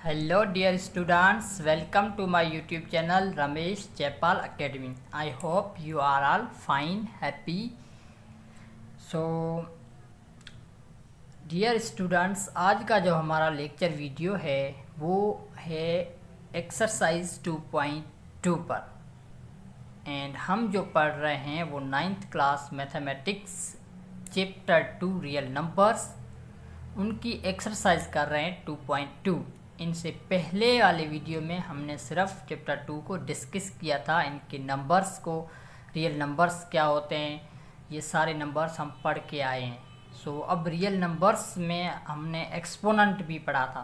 Hello dear students, welcome to my YouTube channel Ramesh Jaipal Academy. I hope you are all fine, happy. So dear students, आज का जो हमारा lecture video है वो है exercise 2.2 पर एंड हम जो पढ़ रहे हैं वो 9th class mathematics chapter 2 real numbers उनकी एक्सरसाइज कर रहे हैं 2.2। इनसे पहले वाले वीडियो में हमने सिर्फ चैप्टर 2 को डिस्कस किया था, इनके नंबर्स को, रियल नंबर्स क्या होते हैं, ये सारे नंबर्स हम पढ़ के आए हैं। सो अब रियल नंबर्स में हमने एक्सपोनेंट भी पढ़ा था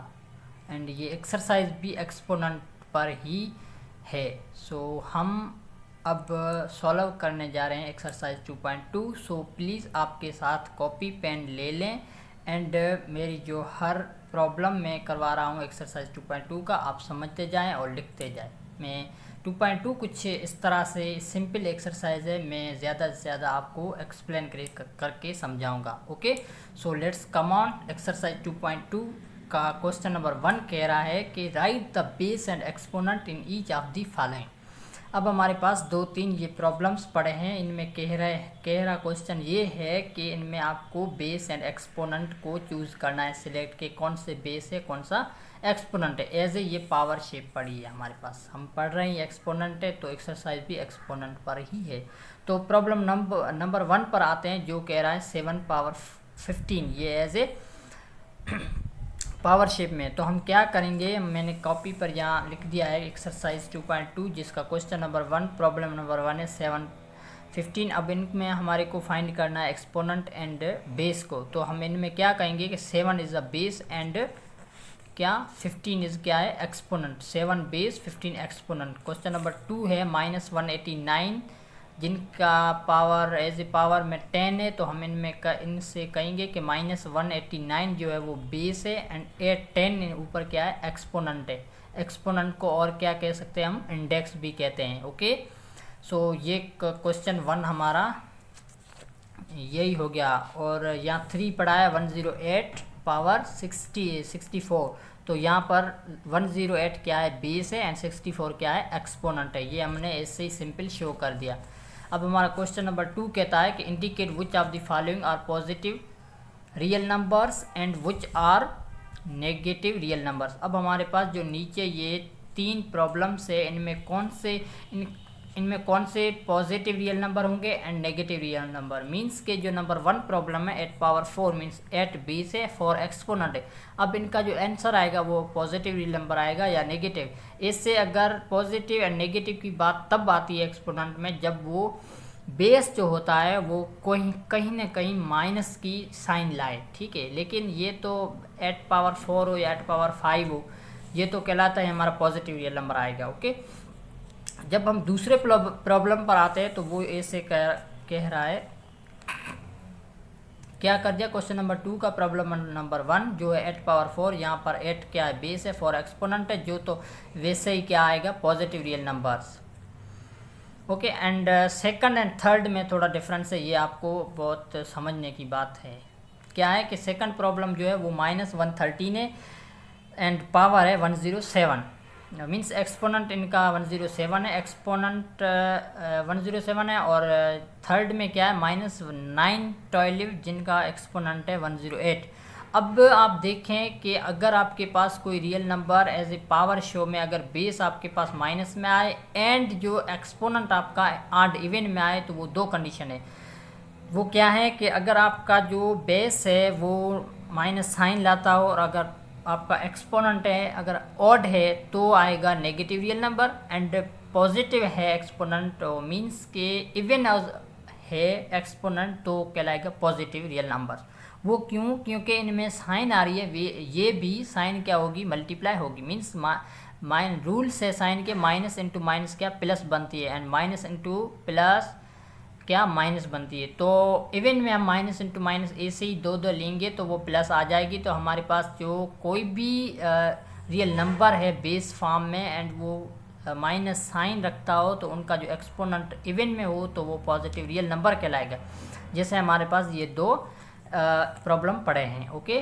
एंड ये एक्सरसाइज भी एक्सपोनेंट पर ही है। सो हम अब सॉल्व करने जा रहे हैं एक्सरसाइज 2.2। सो प्लीज़ आपके साथ कॉपी पेन ले लें एंड मेरी जो हर प्रॉब्लम में करवा रहा हूँ एक्सरसाइज 2.2 का आप समझते जाएं और लिखते जाएं। मैं 2.2 कुछ इस तरह से सिंपल एक्सरसाइज है, मैं ज़्यादा से ज़्यादा आपको एक्सप्लेन करके समझाऊंगा। Okay, so let's come on. Exercise 2.2 का क्वेश्चन नंबर 1 कह रहा है कि right the base and exponent in each of the following. अब हमारे पास 2-3 ये प्रॉब्लम्स पड़े हैं, इनमें कह रहा क्वेश्चन ये है कि इनमें आपको बेस एंड एक्सपोनेंट को चूज़ करना है, सिलेक्ट के कौन से बेस है कौन सा एक्सपोनेंट है। एज ए ये पावर शेप पड़ी है हमारे पास, हम पढ़ रहे हैं एक्सपोनेंट है तो एक्सरसाइज भी एक्सपोनेंट पर ही है। तो प्रॉब्लम नंबर 1 पर आते हैं जो कह रहा है 7 पावर 15, ये एज ए पावर शेप में। तो हम क्या करेंगे, मैंने कॉपी पर यहाँ लिख दिया है एक्सरसाइज 2.2 जिसका क्वेश्चन नंबर 1 प्रॉब्लम नंबर 1 है 7 15। अब इनमें हमारे को फाइंड करना है एक्सपोनेंट एंड बेस को। तो हम इनमें क्या कहेंगे कि 7 इज़ अ बेस एंड क्या 15 इज़ क्या है exponent. 7 base 15 exponent. Question number 2 है -189 जिनका पावर एज ए पावर में 10 है, तो हम इनसे कहेंगे कि -189 जो है वो बेस है एंड 10 ऊपर क्या है एक्सपोनेंट है। एक्सपोनेंट को और क्या कह सकते हैं हम, इंडेक्स भी कहते हैं। ओके, सो ये क्वेश्चन 1 हमारा यही हो गया। और यहाँ 3 पढ़ा है 108 पावर 64, तो यहाँ पर 108 क्या है बेस है एंड 64 क्या है एक्सपोनेंट है। ये हमने ऐसे ही सिंपल शो कर दिया। अब हमारा क्वेश्चन नंबर 2 कहता है कि indicate which of the following are positive real numbers and which are negative real numbers. अब हमारे पास जो नीचे ये 3 प्रॉब्लम्स है, इनमें कौन से पॉजिटिव रियल नंबर होंगे and negative real number. Means के जो नंबर 1 प्रॉब्लम है 8 पावर 4 मीन्स 8 बेस है 4 एक्सपोनेंट है। अब इनका जो आंसर आएगा वो पॉजिटिव रियल नंबर आएगा या नेगेटिव। इससे अगर पॉजिटिव एंड नेगेटिव की बात तब आती है एक्सपोनेंट में जब वो बेस जो होता है वो कहीं ना कहीं माइनस की साइन लाए, ठीक है। लेकिन ये तो 8 पावर 4 हो या 8 पावर 5 हो, ये तो कहलाता है हमारा पॉजिटिव रियल नंबर आएगा। ओके, जब हम दूसरे प्रॉब्लम पर आते हैं तो वो ऐसे कह रहा है, क्या कर दिया क्वेश्चन नंबर 2 का प्रॉब्लम नंबर 1 जो है 8 पावर 4, यहाँ पर 8 क्या है बेस है 4 एक्सपोनेंट है, जो तो वैसे ही क्या आएगा positive real numbers. Okay, and second and third में थोड़ा डिफरेंस है, ये आपको बहुत समझने की बात है। क्या है कि सेकंड प्रॉब्लम जो है वो -113 है एंड पावर है 107, मीन्स एक्सपोनेंट इनका 107 है, एक्सपोनेंट 107 है। और थर्ड में क्या है -912 जिनका एक्सपोनेंट है 108। अब आप देखें कि अगर आपके पास कोई real number as a power show में अगर बेस आपके पास माइनस में आए एंड जो एक्सपोनेंट आपका ऑड इवन में आए तो वो 2 कंडीशन है। वो क्या है कि अगर आपका जो बेस है वो माइनस साइन लाता हो और अगर आपका एक्सपोनेंट है अगर ऑड है तो आएगा negative real number, and positive है एक्सपोनेंट मींस के इवन है एक्सपोनेंट तो कहलाएगा पॉजिटिव रियल नंबर। वो क्यों, क्योंकि इनमें साइन आ रही है, ये भी साइन क्या होगी मल्टीप्लाई होगी। मीन्स रूल से साइन के माइनस इंटू माइनस क्या प्लस बनती है एंड माइनस इंटू प्लस क्या माइनस बनती है। तो इवन में हम माइनस इंटू माइनस ऐसे ही 2 लेंगे तो वो प्लस आ जाएगी। तो हमारे पास जो कोई भी रियल नंबर है बेस फॉर्म में एंड वो माइनस साइन रखता हो तो उनका जो एक्सपोनेंट इवन में हो तो वो पॉजिटिव रियल नंबर कहलाएगा। जैसे हमारे पास ये 2 प्रॉब्लम पड़े हैं। ओके,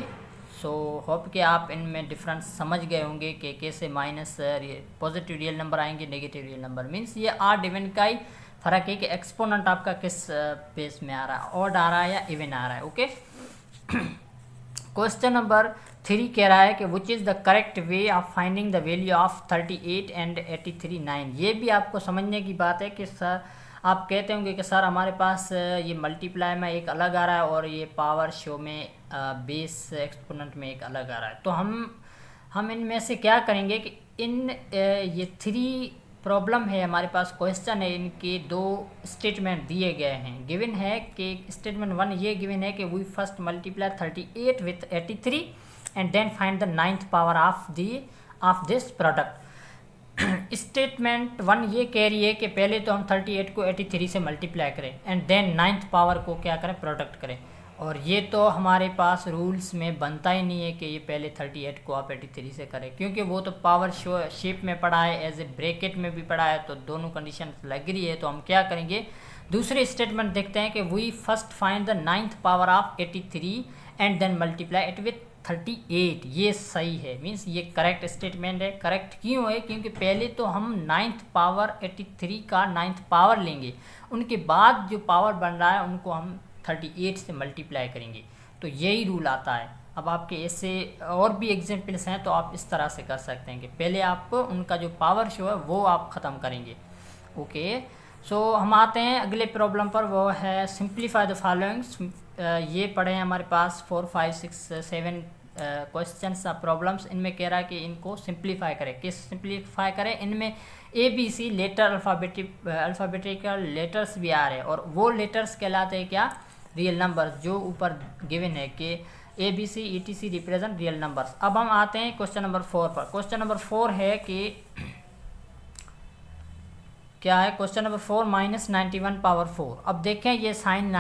सो होप कि आप इनमें डिफरेंस समझ गए होंगे कि कैसे माइनस पॉजिटिव रियल नंबर आएंगे, नेगेटिव रियल नंबर। मीन्स ये आर इवन का ही फ़र्क है कि एक्सपोनेंट आपका किस बेस में आ रहा है, ऑड आ रहा है या इवन आ रहा है। ओके। क्वेश्चन नंबर 3 कह रहा है कि which is the correct way of finding the value of 38 and 83 9। ये भी आपको समझने की बात है कि सर आप कहते होंगे कि सर हमारे पास ये मल्टीप्लाई में एक अलग आ रहा है और ये पावर शो में बेस एक्सपोनेंट में एक अलग आ रहा है। तो हम इनमें से क्या करेंगे कि ये 3 प्रॉब्लम है हमारे पास, क्वेश्चन है, इनके 2 स्टेटमेंट दिए गए हैं। गिवन है कि स्टेटमेंट 1 ये गिवन है कि we first multiply 38 with 83 and then find the 9th power of this product. Statement 1 ये कह रही है कि पहले तो हम 38 को 83 से मल्टीप्लाई करें एंड देन 9th पावर को क्या करें, प्रोडक्ट करें। और ये तो हमारे पास रूल्स में बनता ही नहीं है कि ये पहले 38 को आप 83 से करें, क्योंकि वो तो पावर शेप में पड़ा है, एज ए ब्रैकेट में भी पड़ा है, तो दोनों कंडीशन लग रही है। तो हम क्या करेंगे, दूसरे स्टेटमेंट देखते हैं कि we first find the 9th power of 83 and then multiply it with 38। ये सही है, मीन्स ये करेक्ट स्टेटमेंट है। करेक्ट क्यों है, क्योंकि पहले तो हम 9th पावर 83 का 9th पावर लेंगे, उनके बाद जो पावर बन रहा है उनको हम 38 से मल्टीप्लाई करेंगे। तो यही रूल आता है। अब आपके ऐसे और भी एग्जाम्पल्स हैं, तो आप इस तरह से कर सकते हैं कि पहले आप उनका जो पावर शो है वो आप ख़त्म करेंगे। ओके। सो हम आते हैं अगले प्रॉब्लम पर, वो है सिंप्लीफाई द फॉलोइंग्स। ये पढ़े हैं हमारे पास 4 5 6 7 क्वेश्चंस प्रॉब्लम्स। इनमें कह रहा है कि इनको सिंप्लीफाई करें। किस सिंप्लीफाई करें, इनमें ABC लेटर अल्फ़ाबेटिकल लेटर्स भी आ रहे हैं, और वो लेटर्स कहलाते हैं क्या, रियल नंबर्स, जो ऊपर गिवन है कि ABC ETC represent real numbers. अब हम आते हैं क्वेश्चन नंबर 4 पर। क्वेश्चन नंबर 4 है कि क्या है, क्वेश्चन नंबर 4 -91 पावर 4। अब देखें ये साइन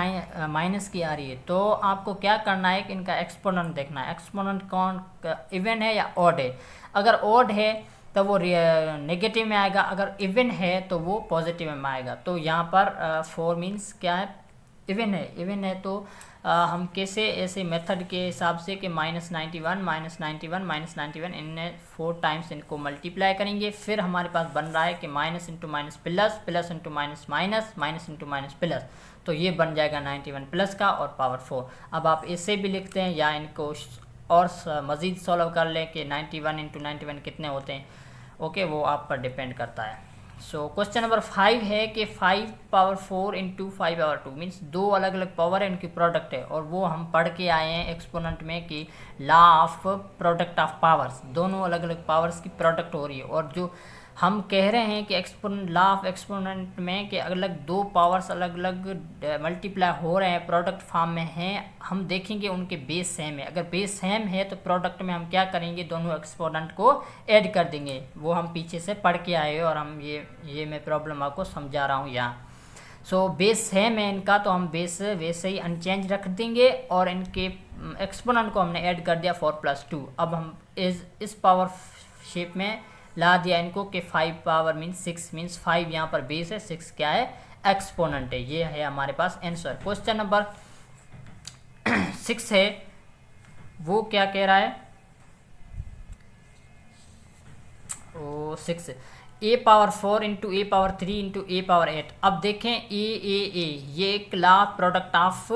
माइनस की आ रही है, तो आपको क्या करना है कि इनका एक्सपोनेंट देखना है। एक्सपोनेंट कौन, इवन है या ऑड है। अगर ऑड है तो वो नेगेटिव में आएगा, अगर इवन है तो वो पॉजिटिव में आएगा। तो यहाँ पर 4 मीन्स क्या है, इवन है। इवन है तो हम कैसे ऐसे मेथड के हिसाब से कि -91 इनने 4 टाइम्स इनको मल्टीप्लाई करेंगे, फिर हमारे पास बन रहा है कि minus into minus plus, plus into minus minus, minus into minus plus, तो ये बन जाएगा 91 प्लस का और पावर 4। अब आप ऐसे भी लिखते हैं या इनको और मज़ीद सॉल्व कर लें कि 91 इंटू 91 कितने होते हैं। ओके, वो आप पर डिपेंड करता है। सो क्वेश्चन नंबर 5 है कि 5 पावर 4 इंटू 5 पावर 2 मीन्स 2 अलग अलग पावर है, इनकी प्रोडक्ट है। और वो हम पढ़ के आए हैं एक्सपोनेंट में कि law of product of powers, दोनों अलग अलग पावर्स की प्रोडक्ट हो रही है। और जो हम कह रहे हैं कि एक्सपोनेंट, लॉ ऑफ एक्सपोनेंट में कि अलग 2 पावर्स अलग अलग मल्टीप्लाई हो रहे हैं, प्रोडक्ट फॉर्म में हैं, हम देखेंगे उनके बेस सेम है। अगर बेस सेम है तो प्रोडक्ट में हम क्या करेंगे, दोनों एक्सपोनेंट को ऐड कर देंगे। वो हम पीछे से पढ़ के आए और हम ये मैं प्रॉब्लम आपको समझा रहा हूँ यहाँ। सो बेस सेम है इनका, तो हम बेस वैसे ही अनचेंज रख देंगे और इनके एक्सपोनेंट को हमने ऐड कर दिया 4 + 2। अब हम इस पावर शेप में ला दिया इनको कि 5 पावर मीन्स 6 मीन्स 5 यहाँ पर बेस है, 6 क्या है, एक्सपोनेंट है। ये है हमारे पास आंसर। क्वेश्चन नंबर 6 है, वो क्या कह रहा है, ओ 6 a power 4 into A power 3 into A power 8। अब देखें ए ये एक लॉ प्रोडक्ट ऑफ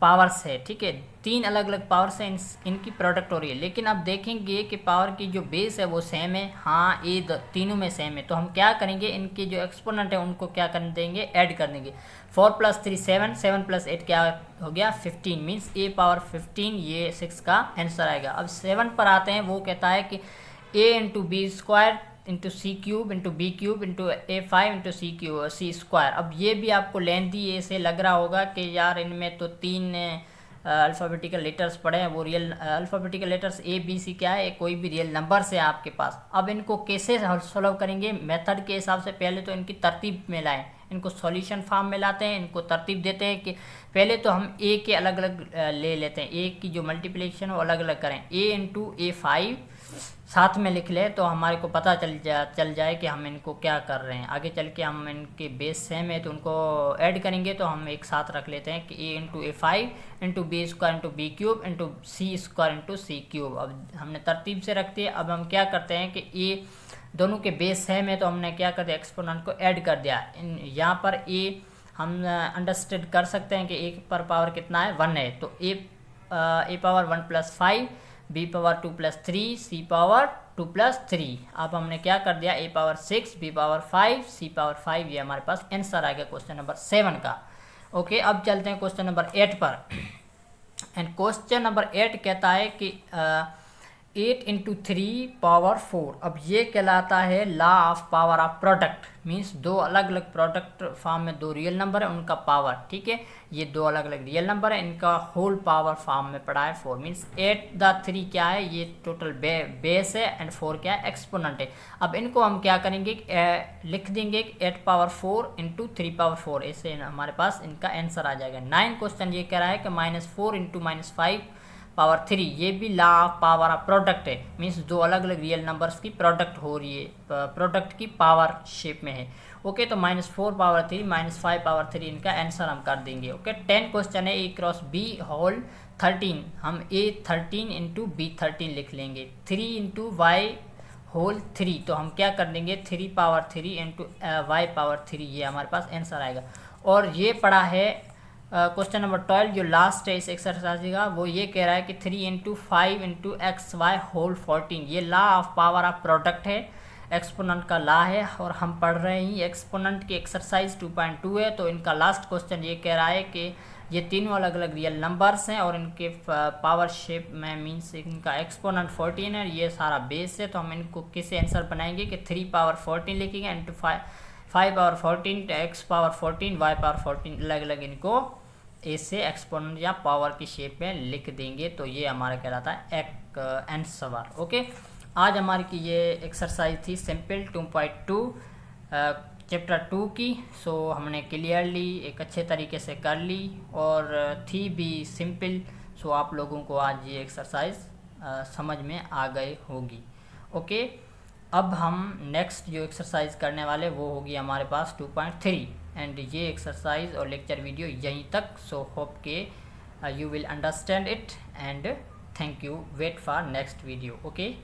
पावर्स है, ठीक है। 3 अलग अलग पावर्स हैं, इनकी प्रोडक्ट हो रही है। लेकिन अब देखेंगे कि पावर की जो बेस है वो सेम है, हाँ ये तीनों में सेम है। तो हम क्या करेंगे, इनके जो एक्सपोनेंट है उनको क्या कर देंगे, ऐड कर देंगे। 4 + 3 7, 7 + 8 क्या हो गया 15 मीन्स ए पावर 15, ये 6 का आंसर आएगा। अब 7 पर आते हैं, वो कहता है कि a into b square into c cube into b cube into A5 into c square. अब ये भी आपको लेंथी ऐसे लग रहा होगा कि यार इनमें तो 3 अल्फ़ाबेटिकल लेटर्स पड़े हैं, वो रियल अल्फ़ाबेटिकल लेटर्स ABC क्या है, कोई भी रियल नंबर है आपके पास। अब इनको कैसे सॉल्व करेंगे, मेथड के हिसाब से पहले तो इनकी तरतीब में लाएं, इनको सॉल्यूशन फॉर्म में लाते हैं, इनको तरतीब देते हैं कि पहले तो हम A के अलग अलग ले लेते हैं, A की जो मल्टीप्लिकेशन वो अलग अलग करें। A इंटू A5 साथ में लिख ले तो हमारे को पता चल जाए कि हम इनको क्या कर रहे हैं। आगे चल के हम इनके बेस सेम है तो उनको ऐड करेंगे, तो हम एक साथ रख लेते हैं कि a into A5 into b square into b cube into c square into c cube. अब हमने तरतीब से रखती है। अब हम क्या करते हैं कि a दोनों के बेस सेम है तो हमने क्या कर दिया, एक्सपोनेंट को ऐड कर दिया। यहाँ पर a हम अंडरस्टैंड कर सकते हैं कि a पर पावर कितना है, 1 है, तो a power 1 plus 5, b power 2 plus 3, c power 2 plus 3। अब हमने क्या कर दिया, a power 6, b power 5, c power 5। ये हमारे पास आंसर आ गया क्वेश्चन नंबर 7 का। ओके, अब चलते हैं क्वेश्चन नंबर 8 पर। एंड क्वेश्चन नंबर 8 कहता है कि 8 इंटू 3 पावर 4। अब ये कहलाता है law of power of product, means दो अलग अलग प्रोडक्ट फॉर्म में दो रियल नंबर है, उनका पावर, ठीक है, ये दो अलग अलग रियल नंबर है, इनका होल पावर फॉर्म में पड़ा है 4। मीन्स 8 द 3 क्या है, ये टोटल बेस है, एंड 4 क्या है, एक्सपोनेंट है। अब इनको हम क्या करेंगे, लिख देंगे 8 पावर 4 इंटू 3 पावर 4, ऐसे हमारे पास इनका आंसर आ जाएगा। 9 क्वेश्चन ये कह रहा है कि -4 इंटू -5 पावर 3, ये भी law of power of product है, मीन्स दो अलग अलग रियल नंबर्स की प्रोडक्ट हो रही है, प्रोडक्ट की पावर शेप में है। ओके, तो -4 पावर 3 -5 पावर 3 इनका आंसर हम कर देंगे। ओके, 10 क्वेश्चन है a क्रॉस b होल 13, हम a 13 इंटू b 13 लिख लेंगे। 3 इंटू y होल 3, तो हम क्या कर देंगे 3 पावर 3 इंटू y पावर 3, ये हमारे पास आंसर आएगा। और ये पड़ा है क्वेश्चन नंबर 12 जो लास्ट है इस एक्सरसाइज का, वो ये कह रहा है कि 3 into 5 into x y whole 14, ये law of power of product है, एक्सपोनेंट का लॉ है, और हम पढ़ रहे हैं एक्सपोनेंट की एक्सरसाइज 2.2 है। तो इनका लास्ट क्वेश्चन ये कह रहा है कि ये तीनों अलग अलग रियल नंबर्स हैं और इनके पावर शेप में, मीन्स इनका एक्सपोनेंट 14 है, ये सारा बेस है, तो हम इनको किसे आंसर बनाएंगे कि 3 पावर 14 लिखेंगे into 5 power 14, x power 14, y power 14, अलग अलग इनको ऐसे एक्सपोनेंट या पावर की शेप में लिख देंगे। तो ये हमारा कहलाता है एक आंसर। ओके, आज हमारी की ये एक्सरसाइज थी सिंपल 2.2 चैप्टर 2 की। सो हमने क्लियरली एक अच्छे तरीके से कर ली और थी भी सिंपल। सो आप लोगों को आज ये एक्सरसाइज समझ में आ गई होगी। ओके, अब हम नेक्स्ट जो एक्सरसाइज करने वाले वो होगी हमारे पास 2.3, एंड ये एक्सरसाइज और लेक्चर वीडियो यहीं तक। सो होप के you will understand it, and thank you. Wait for next video. Okay.